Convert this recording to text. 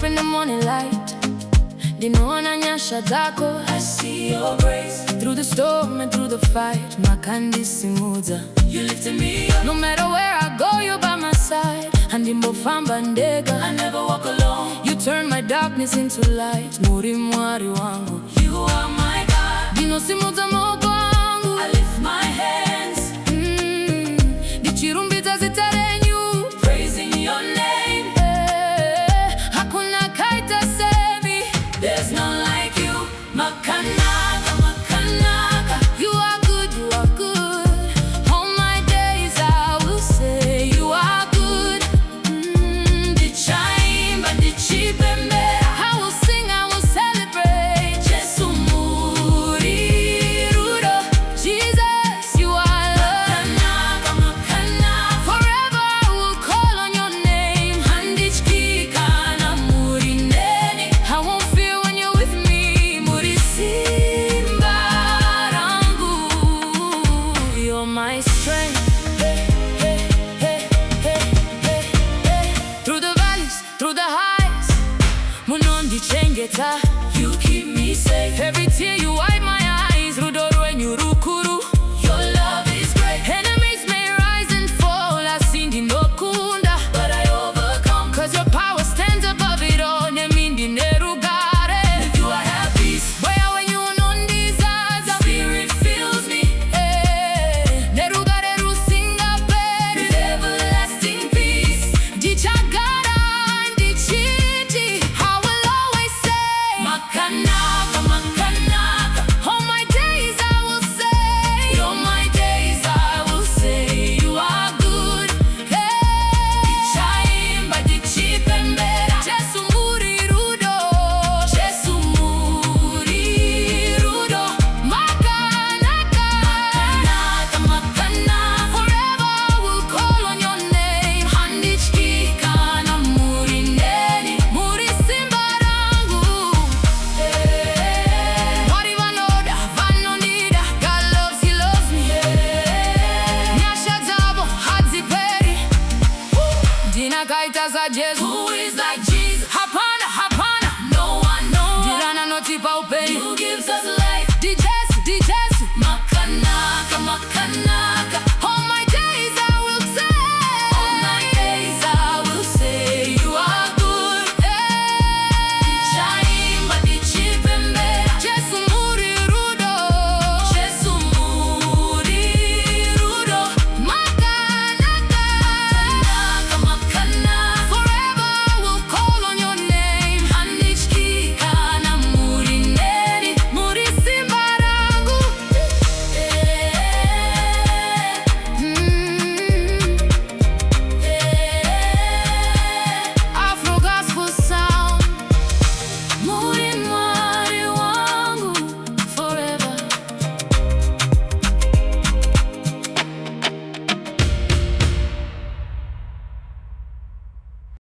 in the morning light. Ndinoona nyasha dzako. I see your grace. Through the storm and through the fight, makandisimudza. You lifted me up. No matter where I go, you're by my side. Handimbofamba ndega, I never walk alone. you turn my darkness into light. Muri mwari wangu, You are my God. ndinosimudza maoko angu. I lift my hands, ndichirumbidza zita renyu. praising your name. Hakuna kaita semi. There's none like you. Makanaka, Makanaka. You are good, you are good. All my days I will say you are good. Ndichaimba, ndichipembera. I will sing, I will celebrate. Jesu muri rudo. Jesus, you are love. Makanaka, Makanaka. Forever I will call on your name. Handichikana muri nene. I won't fear when you're with me. Muri simba rangu. You're my strength. Through the valleys, through the highs, munondichengeta. You keep me safe. Every tear you wipe my eyes. Rudoro wenyu rukuru. Your love is great, Enemies may rise and fall. Asindi ndokunda. but I overcome. 'Cause your power stands above it all. Nemindi nerugare. With you I have peace. Boya wenyu unondizaza. Spirit fills me Nerugare rusinga peri. with everlasting peace. Ndichagara, ndichiti. I will always say Makanaka, Makanaka. all my days I will say All my days I will say you are good. Ndichaimba, ndichipembera. Jesu muri rudo. Jesu muri rudo. Makanaka. Makanaka, Makanaka. Forever I will call on your name. Handichikana muri nene. Muri simba rangu. Wari vanoda, vanondida. God loves, he loves me. Nyasha dzavo hadziperi. Ndinakaita saJesu. Who